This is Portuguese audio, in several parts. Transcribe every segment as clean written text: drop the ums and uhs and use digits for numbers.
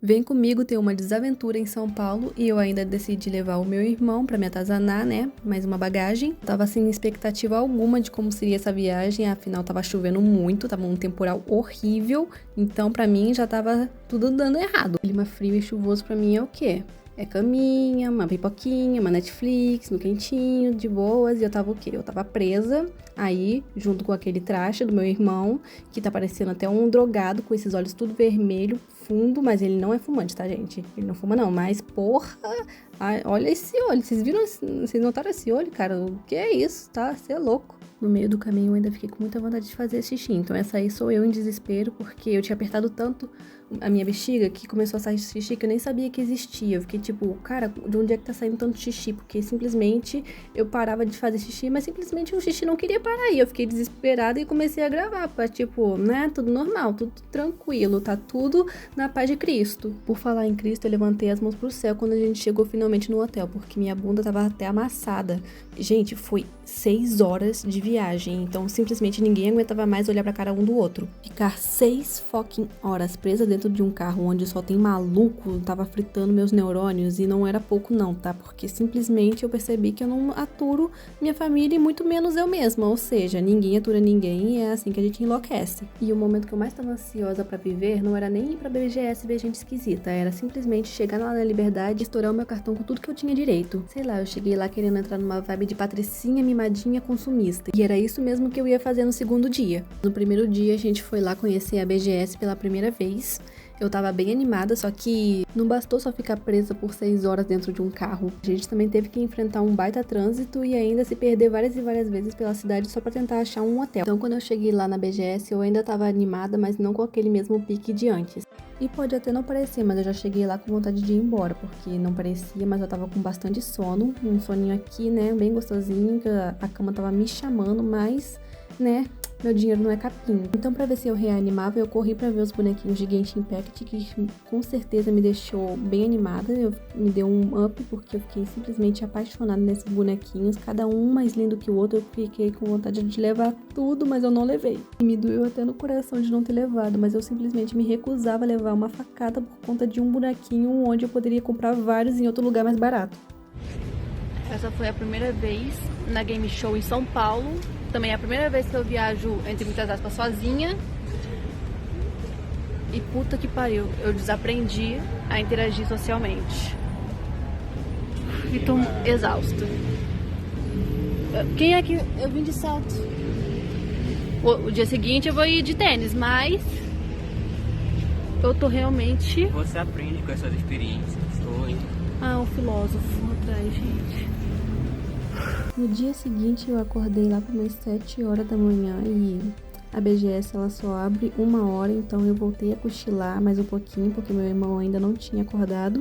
Vem comigo ter uma desaventura em São Paulo e eu ainda decidi levar o meu irmão pra me atazanar, né? Mais uma bagagem. Tava sem expectativa alguma de como seria essa viagem, afinal tava chovendo muito, tava um temporal horrível, então pra mim já tava tudo dando errado. Clima frio e chuvoso pra mim é o quê? É caminha, uma pipoquinha, uma Netflix, no quentinho, de boas, e eu tava o quê? Eu tava presa aí, junto com aquele traste do meu irmão, que tá parecendo até um drogado, com esses olhos tudo vermelho, fundo, mas ele não é fumante, tá, gente? Ele não fuma não, mas porra, ai, olha esse olho, vocês viram, vocês notaram esse olho, cara? O que é isso, tá? Você é louco. No meio do caminho eu ainda fiquei com muita vontade de fazer xixi, então essa aí sou eu em desespero, porque eu tinha apertado tanto a minha bexiga que começou a sair xixi que eu nem sabia que existia. Eu fiquei tipo, cara, de onde é que tá saindo tanto xixi? Porque simplesmente eu parava de fazer xixi, mas simplesmente o xixi não queria parar. E eu fiquei desesperada e comecei a gravar pra tipo, né, tudo normal, tudo tranquilo, tá tudo na paz de Cristo. Por falar em Cristo, eu levantei as mãos pro céu quando a gente chegou finalmente no hotel, porque minha bunda tava até amassada. Gente, foi 6 horas de viagem, então simplesmente ninguém aguentava mais olhar pra cara um do outro. Ficar 6 fucking horas presa dentro de um carro onde só tem maluco tava fritando meus neurônios, e não era pouco não, tá? Porque simplesmente eu percebi que eu não aturo minha família e muito menos eu mesma, ou seja, ninguém atura ninguém e é assim que a gente enlouquece. E o momento que eu mais tava ansiosa pra viver não era nem ir pra BGS ver gente esquisita, era simplesmente chegar lá na Liberdade e estourar o meu cartão com tudo que eu tinha direito. Sei lá, eu cheguei lá querendo entrar numa vibe de patricinha mimadinha consumista, e era isso mesmo que eu ia fazer no segundo dia. No primeiro dia a gente foi lá conhecer a BGS pela primeira vez. Eu tava bem animada, só que não bastou só ficar presa por 6 horas dentro de um carro. A gente também teve que enfrentar um baita trânsito e ainda se perder várias e várias vezes pela cidade só pra tentar achar um hotel. Então quando eu cheguei lá na BGS eu ainda tava animada, mas não com aquele mesmo pique de antes. E pode até não parecer, mas eu já cheguei lá com vontade de ir embora, porque não parecia, mas eu tava com bastante sono, um soninho aqui, né, bem gostosinho, que a cama tava me chamando, mas, né, meu dinheiro não é capim. Então, pra ver se eu reanimava, eu corri pra ver os bonequinhos de Genshin Impact, que com certeza me deixou bem animada. Me deu um up, porque eu fiquei simplesmente apaixonada nesses bonequinhos, cada um mais lindo que o outro. Eu fiquei com vontade de levar tudo, mas eu não levei. E me doeu até no coração de não ter levado, mas eu simplesmente me recusava a levar uma facada por conta de um bonequinho onde eu poderia comprar vários em outro lugar mais barato. Essa foi a primeira vez na Game Show em São Paulo. Também é a primeira vez que eu viajo, entre muitas aspas, sozinha. E puta que pariu, eu desaprendi a interagir socialmente. E tô exausta. Quem é que... Eu vim de salto. O dia seguinte eu vou ir de tênis, mas... eu tô realmente... Você aprende com essas experiências. Oi. Ah, o filósofo atrás, gente. No dia seguinte eu acordei lá por umas 7 horas da manhã e a BGS ela só abre 1 hora, então eu voltei a cochilar mais um pouquinho porque meu irmão ainda não tinha acordado,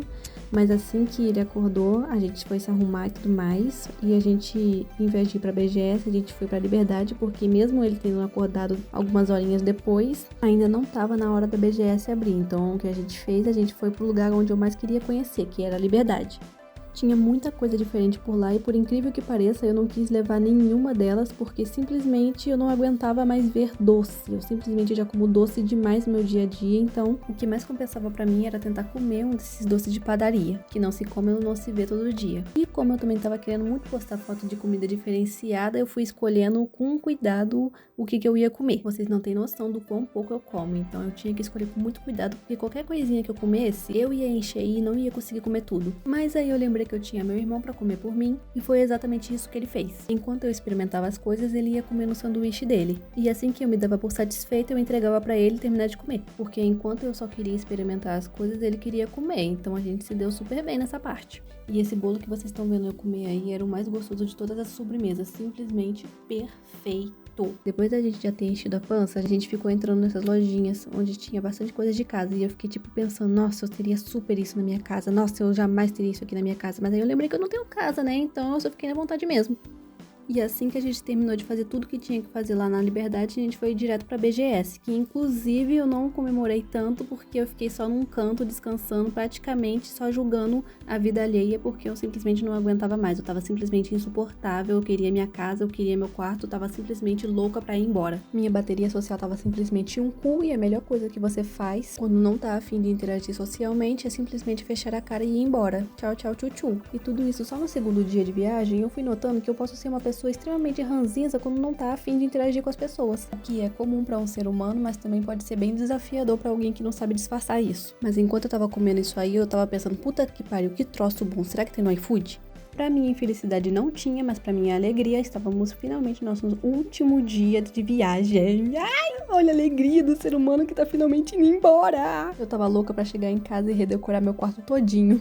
mas assim que ele acordou a gente foi se arrumar e tudo mais, e a gente, em vez de ir pra BGS, a gente foi pra Liberdade, porque mesmo ele tendo acordado algumas horinhas depois, ainda não tava na hora da BGS abrir, então o que a gente fez, a gente foi pro lugar onde eu mais queria conhecer, que era a Liberdade. Tinha muita coisa diferente por lá e, por incrível que pareça, eu não quis levar nenhuma delas porque simplesmente eu não aguentava mais ver doce. Eu simplesmente já como doce demais no meu dia a dia, então o que mais compensava pra mim era tentar comer um desses doces de padaria, que não se come ou não se vê todo dia. E como eu também tava querendo muito postar foto de comida diferenciada, eu fui escolhendo com cuidado o que eu ia comer. Vocês não têm noção do quão pouco eu como, então eu tinha que escolher com muito cuidado, porque qualquer coisinha que eu comesse, eu ia encher e não ia conseguir comer tudo. Mas aí eu lembrei que eu tinha meu irmão pra comer por mim, e foi exatamente isso que ele fez. Enquanto eu experimentava as coisas, ele ia comer no sanduíche dele. E assim que eu me dava por satisfeita, eu entregava pra ele terminar de comer. Porque enquanto eu só queria experimentar as coisas, ele queria comer. Então a gente se deu super bem nessa parte. E esse bolo que vocês estão vendo eu comer aí era o mais gostoso de todas as sobremesas. Simplesmente perfeito. Depois da gente já ter enchido a pança, a gente ficou entrando nessas lojinhas onde tinha bastante coisa de casa. E eu fiquei tipo pensando, nossa, eu teria super isso na minha casa. Nossa, eu jamais teria isso aqui na minha casa. Mas aí eu lembrei que eu não tenho casa, né? Então eu só fiquei na vontade mesmo. E assim que a gente terminou de fazer tudo que tinha que fazer lá na Liberdade, a gente foi direto pra BGS, que inclusive eu não comemorei tanto porque eu fiquei só num canto descansando, praticamente só julgando a vida alheia, porque eu simplesmente não aguentava mais. Eu tava simplesmente insuportável, eu queria minha casa, eu queria meu quarto, eu tava simplesmente louca pra ir embora. Minha bateria social tava simplesmente um cu, e a melhor coisa que você faz quando não tá afim de interagir socialmente é simplesmente fechar a cara e ir embora. Tchau, tchau, tchau, tchau. E tudo isso só no segundo dia de viagem, eu fui notando que eu posso ser uma pessoa extremamente ranzinza quando não tá afim de interagir com as pessoas, o que é comum pra um ser humano, mas também pode ser bem desafiador pra alguém que não sabe disfarçar isso. Mas enquanto eu tava comendo isso aí, eu tava pensando, puta que pariu, que troço bom, será que tem no iFood? Pra minha infelicidade não tinha, mas pra minha alegria, estávamos finalmente no nosso último dia de viagem. Ai, olha a alegria do ser humano que tá finalmente indo embora. Eu tava louca pra chegar em casa e redecorar meu quarto todinho.